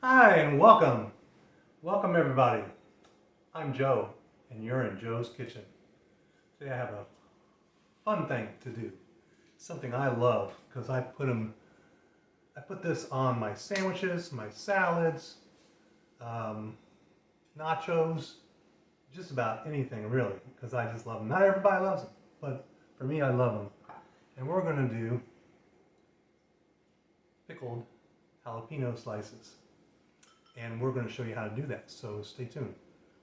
Hi and welcome. Welcome everybody. I'm Joe and you're in Joe's Kitchen. Today I have a fun thing to do. Something I love because I put this on my sandwiches, my salads, nachos, just about anything really, because I just love them. Not everybody loves them, but for me I love them. And we're going to do pickled jalapeno slices. And we're going to show you how to do that, so stay tuned.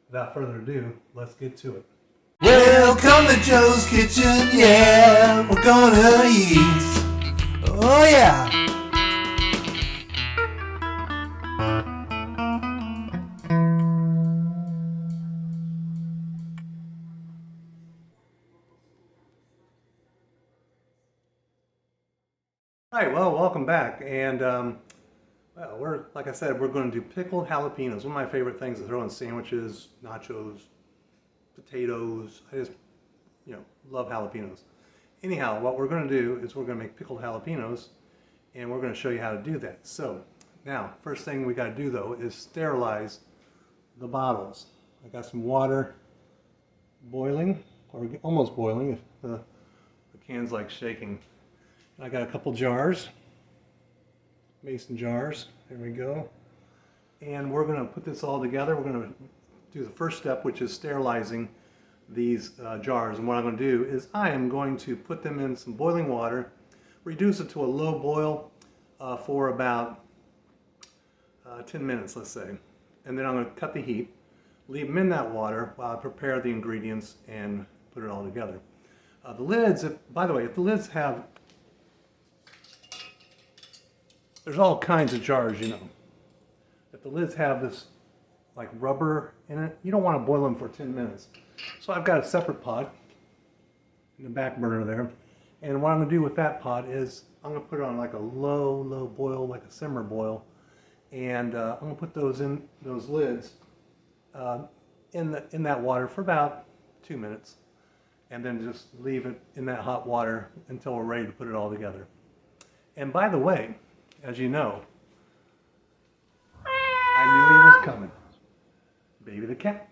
Without further ado, let's get to it. Welcome to Joe's Kitchen, yeah, we're gonna eat. Oh yeah. All right, well, welcome back. And well, like I said, we're going to do pickled jalapenos. One of my favorite things to throw in sandwiches, nachos, potatoes. I just, love jalapenos. Anyhow, what we're going to do is we're going to make pickled jalapenos, and we're going to show you how to do that. So now, first thing we got to do though is sterilize the bottles. I got some water boiling, or almost boiling. The can's like shaking. And I got a couple jars, mason jars. There we go. And we're going to put this all together. We're going to do the first step, which is sterilizing these jars. And what I'm going to do is I am going to put them in some boiling water, reduce it to a low boil for about 10 minutes, let's say. And then I'm going to cut the heat, leave them in that water while I prepare the ingredients and put it all together. The lids, by the way, if the lids have, there's all kinds of jars, If the lids have this like rubber in it, you don't want to boil them for 10 minutes. So I've got a separate pot in the back burner there. And what I'm going to do with that pot is I'm going to put it on like a low boil, like a simmer boil. And I'm going to put those lids in that water for about 2 minutes. And then just leave it in that hot water until we're ready to put it all together. And by the way, as you know, I knew he was coming. Baby the cat.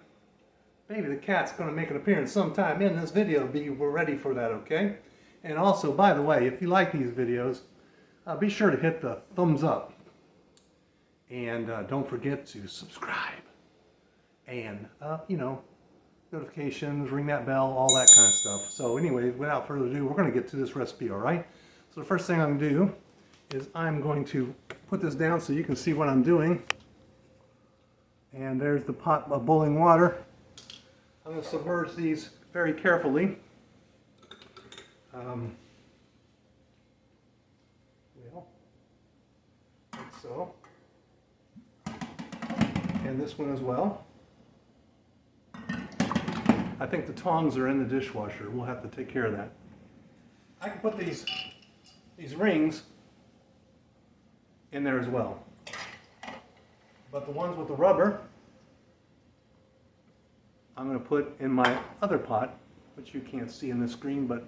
Baby the cat's going to make an appearance sometime in this video. We're ready for that, okay? And also, by the way, if you like these videos, be sure to hit the thumbs up. And don't forget to subscribe. And, notifications, ring that bell, all that kind of stuff. So anyways, without further ado, we're going to get to this recipe, all right? So the first thing I'm going to do is I'm going to put this down so you can see what I'm doing. And there's the pot of boiling water. I'm going to submerge these very carefully. Like so. And this one as well. I think the tongs are in the dishwasher. We'll have to take care of that. I can put these rings in there as well. But the ones with the rubber, I'm going to put in my other pot, which you can't see in the screen, but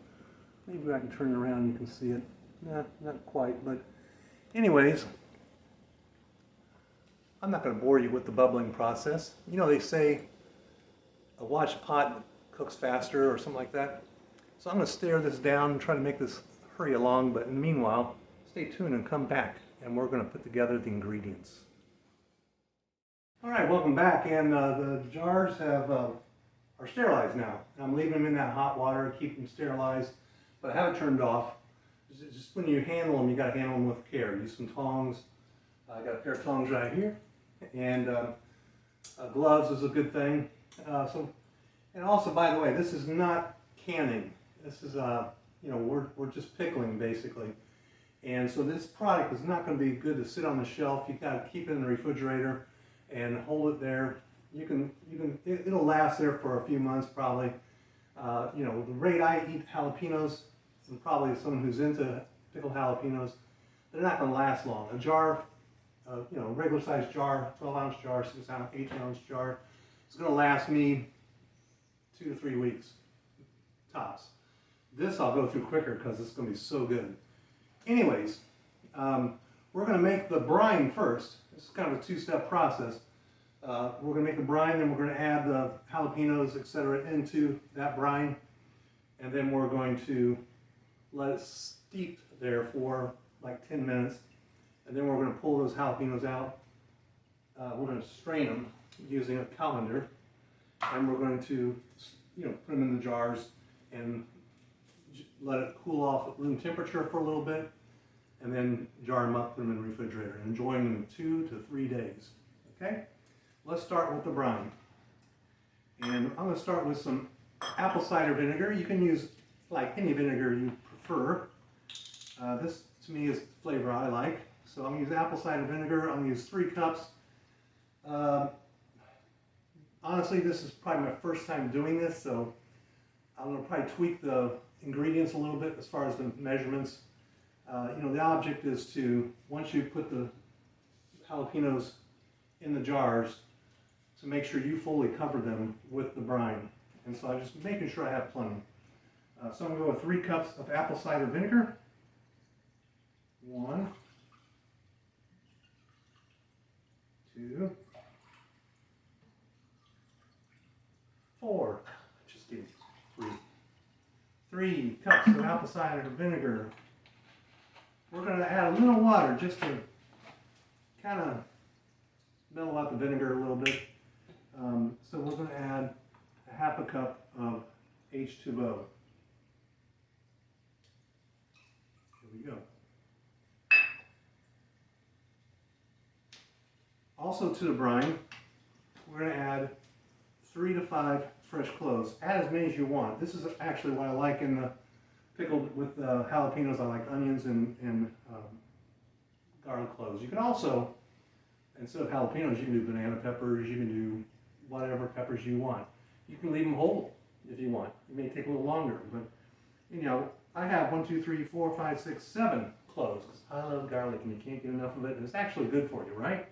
maybe I can turn it around and you can see it. Nah, not quite, but anyways, I'm not going to bore you with the bubbling process. They say a watched pot cooks faster or something like that. So I'm going to stare this down and try to make this hurry along, but meanwhile, stay tuned and come back and we're going to put together the ingredients. All right, welcome back, and the jars are sterilized now. I'm leaving them in that hot water to keep them sterilized, but I have it turned off. Just when you handle them, you got to handle them with care. Use some tongs. I got a pair of tongs right here, and gloves is a good thing. And also, by the way, this is not canning. This is we're just pickling basically, and so this product is not going to be good to sit on the shelf. You got to keep it in the refrigerator and hold it there. It'll last there for a few months probably. The rate I eat jalapenos, and probably someone who's into pickled jalapenos, they're not going to last long. A jar, regular sized jar, 12-ounce jar, 6-ounce, 8-ounce jar, it's going to last me 2 to 3 weeks, tops. This I'll go through quicker because it's going to be so good. Anyways, we're going to make the brine first. this is kind of a two-step process. We're going to make the brine, then we're going to add the jalapenos, etc., into that brine, and then we're going to let it steep there for like 10 minutes, and then we're going to pull those jalapenos out. We're going to strain them using a colander, and we're going to, put them in the jars and let it cool off at room temperature for a little bit, and then jar them up, put them in the refrigerator, and enjoy them in 2 to 3 days. Okay? Let's start with the brine. And I'm going to start with some apple cider vinegar. You can use like any vinegar you prefer. This to me is the flavor I like. So I'm going to use apple cider vinegar. I'm going to use 3 cups. Honestly, this is probably my first time doing this, so I'm going to probably tweak the ingredients a little bit as far as the measurements. The object is to, once you put the jalapenos in the jars, to make sure you fully cover them with the brine. And so I'm just making sure I have plenty. So I'm going to go with 3 cups of apple cider vinegar. 1, 2, 4. Just give 3. 3 cups of apple cider vinegar. We're going to add a little water just to kind of mellow out the vinegar a little bit. So we're going to add a 1/2 cup of H2O. Here we go. Also to the brine, we're going to add 3 to 5 fresh cloves. Add as many as you want. This is actually what I like in the pickled with jalapenos. I like onions and garlic cloves. You can also, instead of jalapenos, you can do banana peppers. You can do whatever peppers you want. You can leave them whole if you want. It may take a little longer, but I have 1, 2, 3, 4, 5, 6, 7 cloves because I love garlic and you can't get enough of it, and it's actually good for you, right?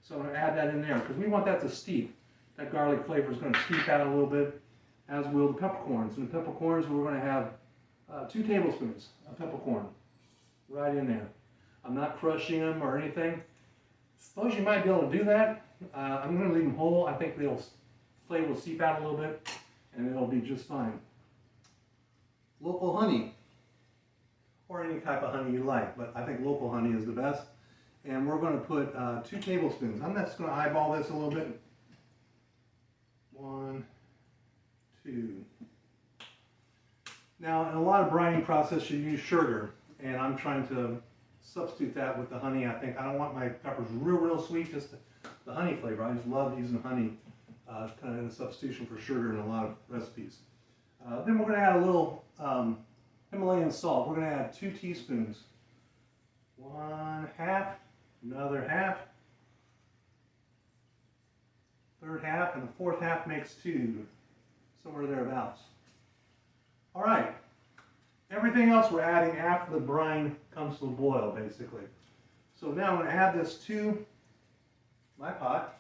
So I'm going to add that in there because we want that to steep. That garlic flavor is going to steep out a little bit, as will the peppercorns. And the peppercorns, we're going to have 2 tablespoons of peppercorn right in there. I'm not crushing them or anything. Suppose you might be able to do that. I'm going to leave them whole. I think the flavor will seep out a little bit, and it'll be just fine. Local honey, or any type of honey you like, but I think local honey is the best. And we're going to put 2 tablespoons. I'm just going to eyeball this a little bit. 1, 2. Now, in a lot of brining process, you use sugar, and I'm trying to substitute that with the honey. I don't want my peppers real sweet, just the honey flavor. I just love using honey, kind of a substitution for sugar in a lot of recipes. Then we're going to add a little Himalayan salt. We're going to add 2 teaspoons. 1/2, another 1/2, 1/3 half, and the 4th half makes 2, somewhere thereabouts. All right, everything else we're adding after the brine comes to a boil, basically. So now I'm going to add this to my pot.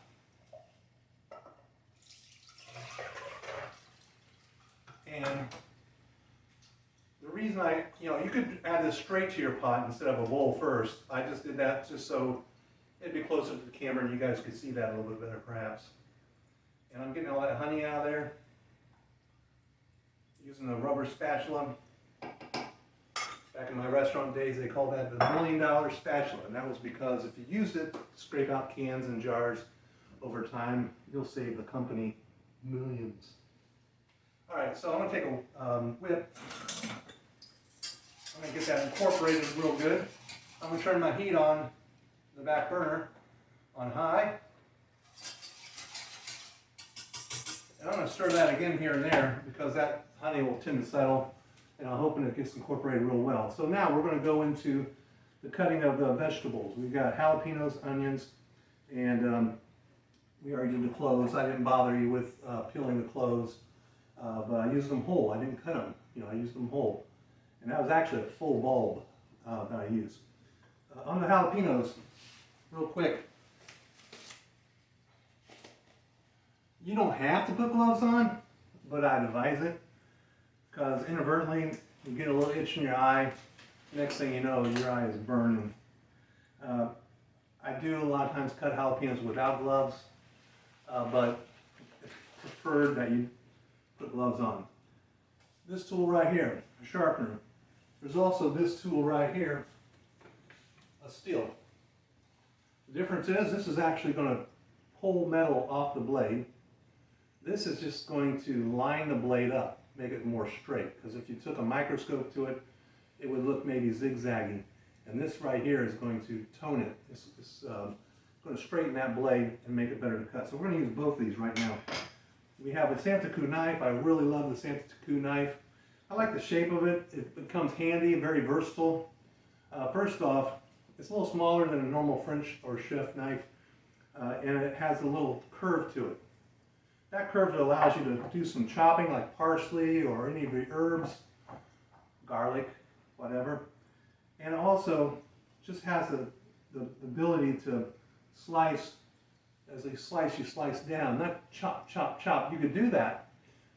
And the reason you could add this straight to your pot instead of a bowl first. I just did that just so it'd be closer to the camera and you guys could see that a little bit better, perhaps. And I'm getting all that honey out of there using a rubber spatula. Back in my restaurant days, they called that the $1 million spatula, and that was because if you used it to scrape out cans and jars over time, you'll save the company millions. All right, so I'm going to take a whip. I'm going to get that incorporated real good. I'm going to turn my heat on the back burner on high. And I'm going to stir that again here and there because that honey will tend to settle, and I'm hoping it gets incorporated real well. So now we're going to go into the cutting of the vegetables. We've got jalapenos, onions, and we already did the cloves. I didn't bother you with peeling the cloves, but I used them whole. I didn't cut them. I used them whole. And that was actually a full bulb that I used. On the jalapenos, real quick, you don't have to put gloves on, but I'd advise it, because inadvertently you get a little itch in your eye. Next thing you know, your eye is burning. I do a lot of times cut jalapenos without gloves, but it's preferred that you put gloves on. This tool right here, a sharpener. There's also this tool right here, a steel. The difference is this is actually going to pull metal off the blade. This is just going to line the blade up, make it more straight, because if you took a microscope to it, it would look maybe zigzaggy. And this right here is going to tone it. It's going to straighten that blade and make it better to cut. So we're going to use both of these right now. We have a Santa Cruz knife. I really love the Santa Cruz knife. I like the shape of it. It comes handy, very versatile. First off, it's a little smaller than a normal French or chef knife, and it has a little curve to it. That curve allows you to do some chopping like parsley or any of the herbs, garlic, whatever. And it also just has the ability to slice. As they slice, you slice down, not chop, chop, chop. You could do that,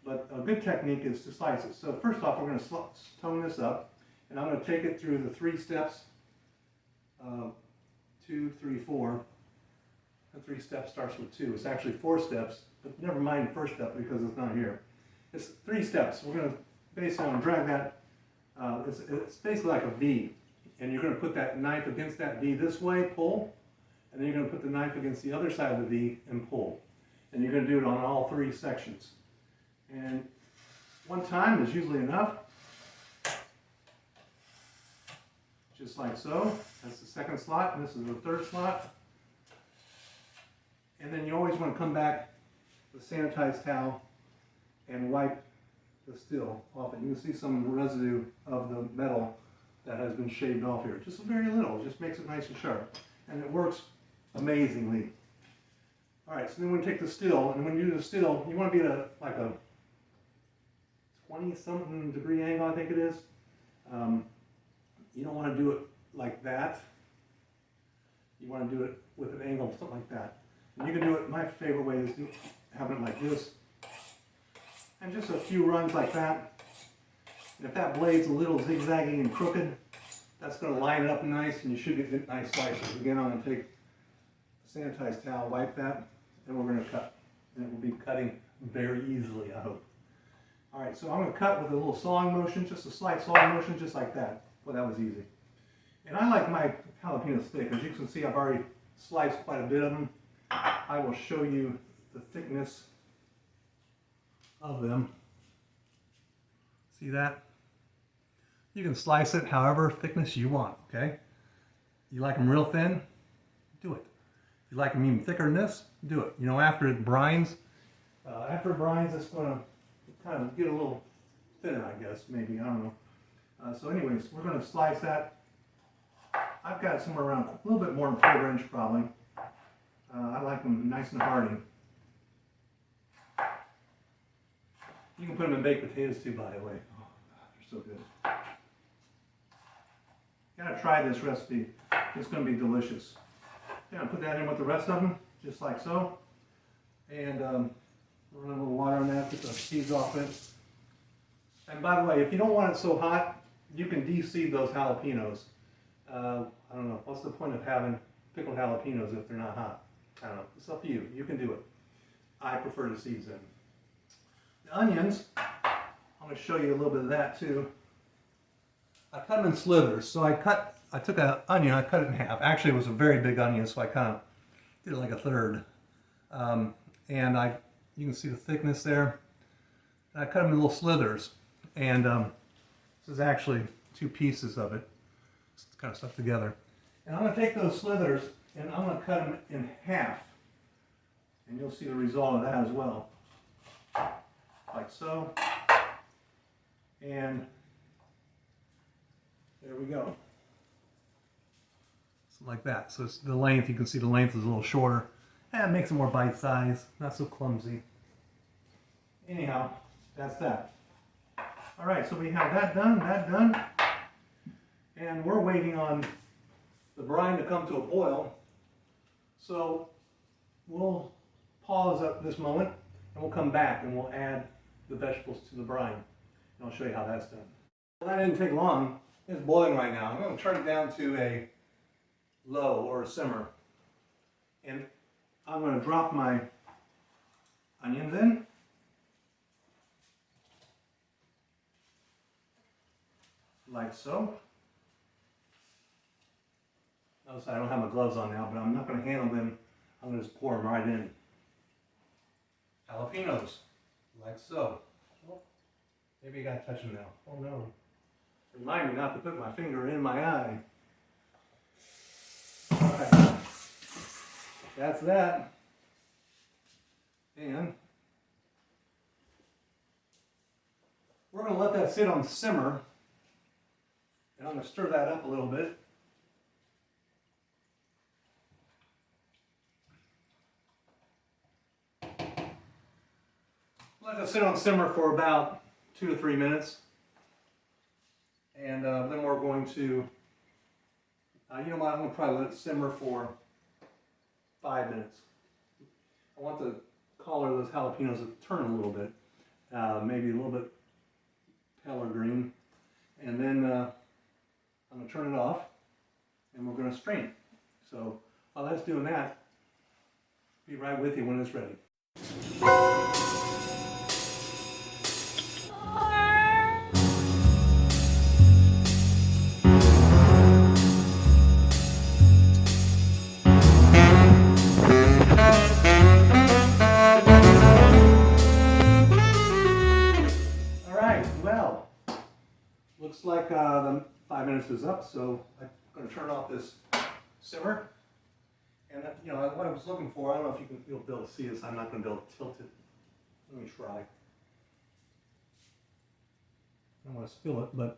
but a good technique is to slice it. So first off, we're going to tone this up, and I'm going to take it through the 3 steps, 2, 3, 4. The 3 steps starts with 2. It's actually 4 steps, but never mind the first step because it's not here. It's 3 steps. We're going to basically drag that. It's basically like a V, and you're going to put that knife against that V this way, pull. And then you're going to put the knife against the other side of the V and pull. And you're going to do it on all 3 sections. And one time is usually enough. Just like so. That's the 2nd slot, and this is the 3rd slot. And then you always want to come back with a sanitized towel and wipe the steel off it. You can see some residue of the metal that has been shaved off here. Just very little. It just makes it nice and sharp. And it works amazingly. All right, so then we take the steel, and when you do the steel, you want to be at like a 20-something degree angle, I think it is. You don't want to do it like that. You want to do it with an angle, something like that. And you can do it, my favorite way is having it like this. And just a few runs like that. And if that blade's a little zigzaggy and crooked, that's going to line it up nice, and you should get nice slices. Again, I'm going to take a sanitized towel, wipe that, and we're going to cut. And it will be cutting very easily, I hope. All right, so I'm going to cut with a little sawing motion, just a slight sawing motion, just like that. Well, that was easy. And I like my jalapenos thick. As you can see, I've already sliced quite a bit of them. I will show you the thickness of them. See that? You can slice it however thickness you want, okay? You like them real thin? Do it. If you like them even thicker than this, do it. You know, after it brines, it's going to kind of get a little thinner, I guess, maybe, I don't know. So anyways, we're going to slice that. I've got somewhere around a little bit more than 1/4 inch probably. I like them nice and hearty. You can put them in baked potatoes too, by the way. Oh, God, they're so good. You gotta try this recipe. It's gonna be delicious. Yeah, put that in with the rest of them, just like so. And run a little water on that, get the seeds off it. And by the way, if you don't want it so hot, you can de-seed those jalapenos. I don't know, what's the point of having pickled jalapenos if they're not hot? I don't know, it's up to you. You can do it. I prefer the seeds in. The onions, I'm going to show you a little bit of that too. I cut them in slivers. So I took an onion, I cut it in half. Actually, it was a very big onion, so I kind of did it like a 1/3. And you can see the thickness there. And I cut them in little slithers. And this is actually 2 pieces of it. It's kind of stuck together. And I'm going to take those slithers and I'm going to cut them in half. And you'll see the result of that as well. Like so. And there we go. So like that. So it's the length, you can see the length is a little shorter. And it makes it more bite size, not so clumsy. Anyhow, that's that. All right, so we have that done. And we're waiting on the brine to come to a boil. So we'll pause at this moment and we'll come back and we'll add the vegetables to the brine. And I'll show you how that's done. Well, that didn't take long. It's boiling right now. I'm going to turn it down to a low or a simmer. And I'm going to drop my onions in. Like so. Notice I don't have my gloves on now, but I'm not going to handle them. I'm going to just pour them right in. Jalapenos, like so. Oh, maybe I got to touch them now. Oh no. Remind me not to put my finger in my eye. Alright. That's that. And we're going to let that sit on simmer. And I'm going to stir that up a little bit. Let that sit on simmer for about 2 to 3 minutes. And then we're going to, you know what, I'm going to probably let it simmer for 5 minutes. I want the color of those jalapenos to turn a little bit, maybe a little bit paler green. And then I'm going to turn it off and we're going to strain it. So while that's doing that, be right with you when it's ready. Looks like the 5 minutes is up, so I'm going to turn off this simmer. And you know what I was looking for, I don't know if you'll be able to see this. I'm not going to be able to tilt it. Let me try. I don't want to spill it, but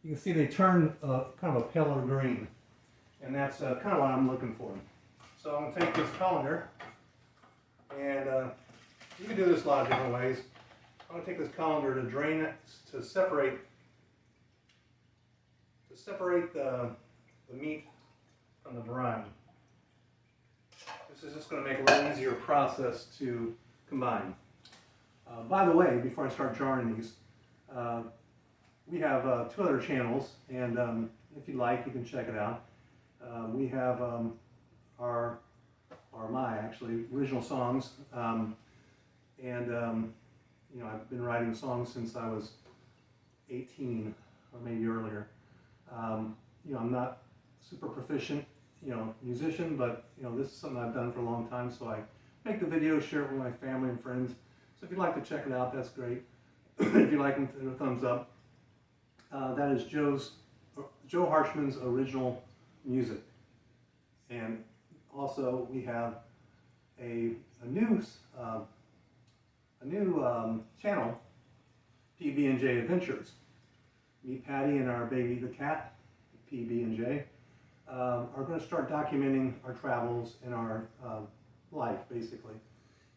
you can see they turn kind of a paler green, and that's kind of what I'm looking for. So I'm going to take this colander, and you can do this a lot of different ways. I'm going to take this colander to drain it, to separate the meat from the brine. This is just going to make a little easier process to combine. By the way, before I start jarring these, we have 2 other channels, and if you like, you can check it out. We have my actually original songs, and you know, I've been writing songs since I was 18 or maybe earlier. You know, I'm not super proficient, you know, musician, but you know, this is something I've done for a long time, so I make the videos, share it with my family and friends. So if you'd like to check it out, that's great. If you like them, a thumbs up. That is Joe Harshman's original music. And also we have a new channel, PB&J Adventures. Me, Patty, and our baby, the cat, PB&J, are going to start documenting our travels and our life, basically.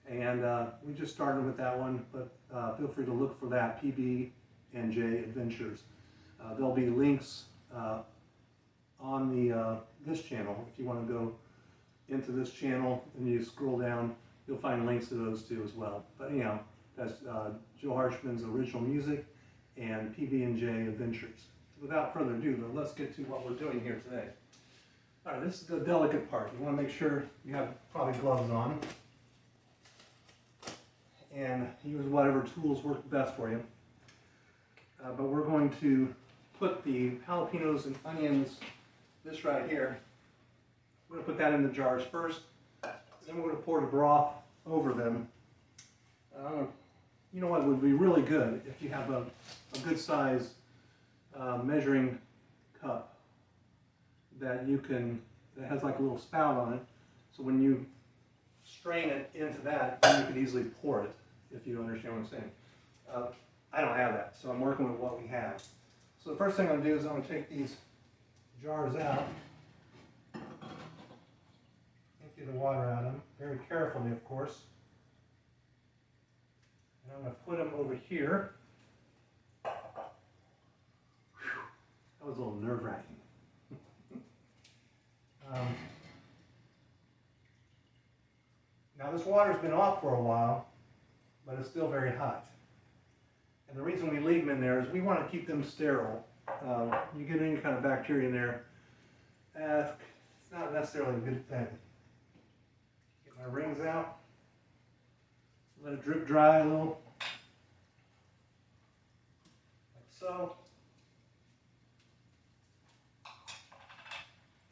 And we just started with that one, but feel free to look for that, PB&J Adventures. There'll be links on the this channel. If you want to go into this channel and you scroll down, you'll find links to those two as well. But anyhow, that's Joe Harshman's original music and PB&J Adventures. Without further ado, though, let's get to what we're doing here today. All right, this is the delicate part. You want to make sure you have probably gloves on and use whatever tools work best for you. But we're going to put the jalapenos and onions, this right here, we're going to put that in the jars first, then we're going to pour the broth over them. You know what would be really good if you have a good size measuring cup that has like a little spout on it, so when you strain it into that, then you can easily pour it, if you understand what I'm saying. I don't have that, so I'm working with what we have. So the first thing I'm going to do is I'm going to take these jars out, empty the water out of them, very carefully of course. And I'm going to put them over here. Whew, that was a little nerve-wracking. Now this water's been off for a while, but it's still very hot. And the reason we leave them in there is we want to keep them sterile. You get any kind of bacteria in there, it's not necessarily a good thing. my rings out. Let it drip dry a little. Like so.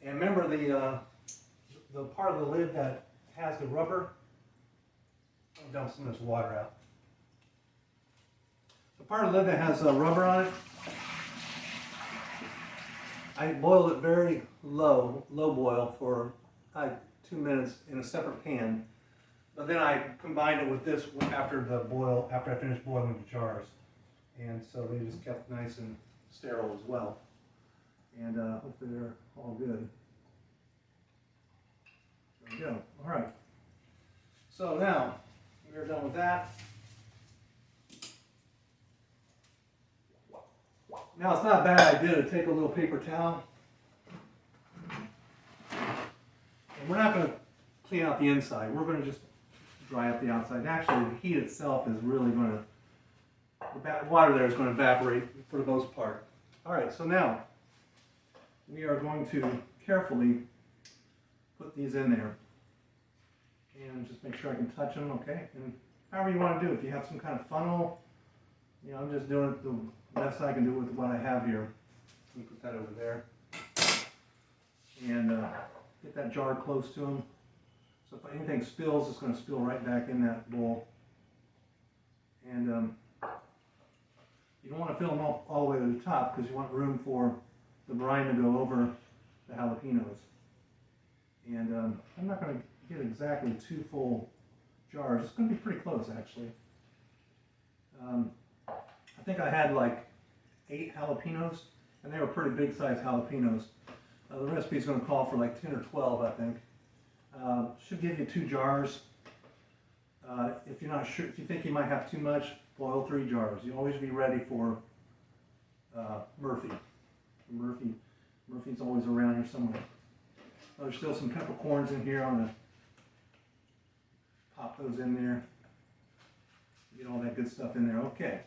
And remember the part of the lid that has the rubber. I'll dump some of this water out. The part of the lid that has rubber on it, I boiled it very low boil for 2 minutes in a separate pan. But then I combined it with this after I finished boiling the jars. And so they just kept nice and sterile as well. And hopefully they're all good. There we go. All right. So now we're done with that. Now it's not a bad idea to take a little paper towel. And we're not going to clean out the inside. We're going to just dry up the outside. Actually, the heat itself is really going to, the water there is going to evaporate for the most part. All right, so now we are going to carefully put these in there and just make sure I can touch them, okay? And however you want to do it. If you have some kind of funnel, you know, I'm just doing it the best I can do with what I have here. Let me put that over there. And get that jar close to them. So if anything spills, it's going to spill right back in that bowl. And you don't want to fill them all the way to the top because you want room for the brine to go over the jalapenos. And I'm not going to get exactly 2 full jars. It's going to be pretty close, actually. I think I had like 8 jalapenos, and they were pretty big size jalapenos. The recipe is going to call for like 10 or 12, I think. Should give you 2 jars. If you're not sure, if you think you might have too much, boil 3 jars. You always be ready for Murphy. Murphy's always around here somewhere. There's still some peppercorns in here. I'm going to pop those in there. Get all that good stuff in there. Okay.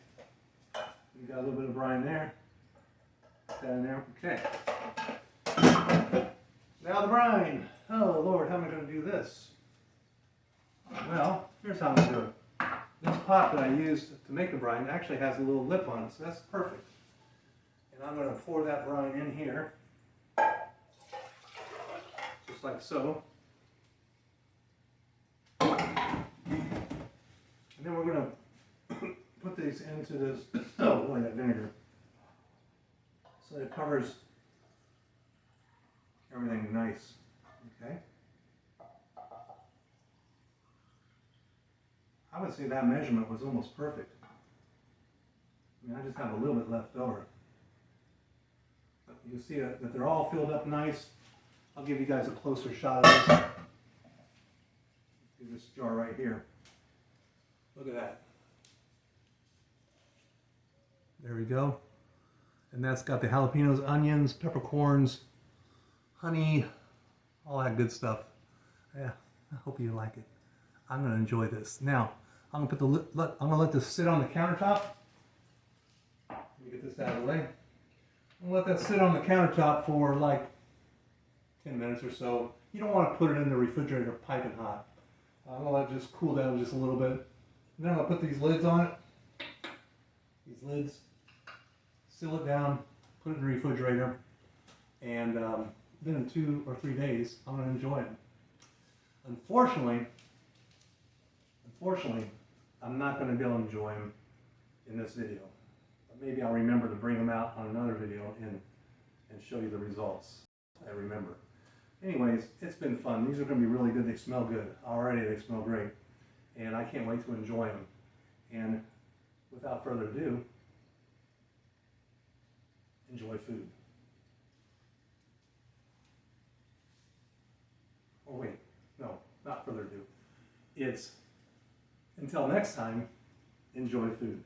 We got a little bit of brine there. Put that in there. Okay. Now the brine. Oh Lord, how am I going to do this? Well, here's how I'm going to do it. This pot that I used to make the brine actually has a little lip on it, so that's perfect. And I'm going to pour that brine in here. Just like so. And then we're going to put these into this, oh boy, that vinegar. So it covers everything nice, okay? I would say that measurement was almost perfect. I mean, I just have a little bit left over. But you see that they're all filled up nice. I'll give you guys a closer shot of this. Do this jar right here. Look at that. There we go. And that's got the jalapenos, onions, peppercorns, honey, all that good stuff. Yeah, I hope you like it. I'm gonna enjoy this. Now, I'm gonna let this sit on the countertop. Let me get this out of the way. I'm gonna let that sit on the countertop for like 10 minutes or so. You don't want to put it in the refrigerator piping hot. I'm gonna let it just cool down just a little bit. And then I'm gonna put these lids on it. These lids. Seal it down, put it in the refrigerator, and then in 2 or 3 days, I'm going to enjoy it. Unfortunately, I'm not going to be able to enjoy them in this video. But maybe I'll remember to bring them out on another video and show you the results. I remember. Anyways, it's been fun. These are going to be really good. They smell good. Already they smell great. And I can't wait to enjoy them. And without further ado, enjoy food. Oh wait, no, not further ado. It's, until next time, enjoy food.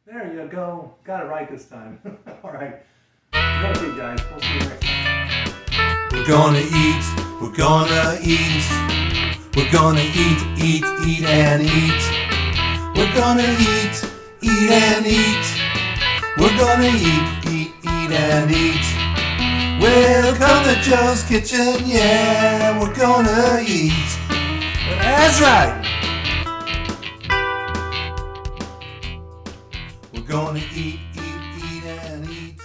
There you go. Got it right this time. All right. Enjoy food, guys. We'll see you next time. We're gonna eat, we're gonna eat. We're gonna eat and eat. We're gonna eat and eat. We're gonna eat and eat. Welcome to Joe's Kitchen, yeah, we're gonna eat. That's right. We're gonna eat, and eat.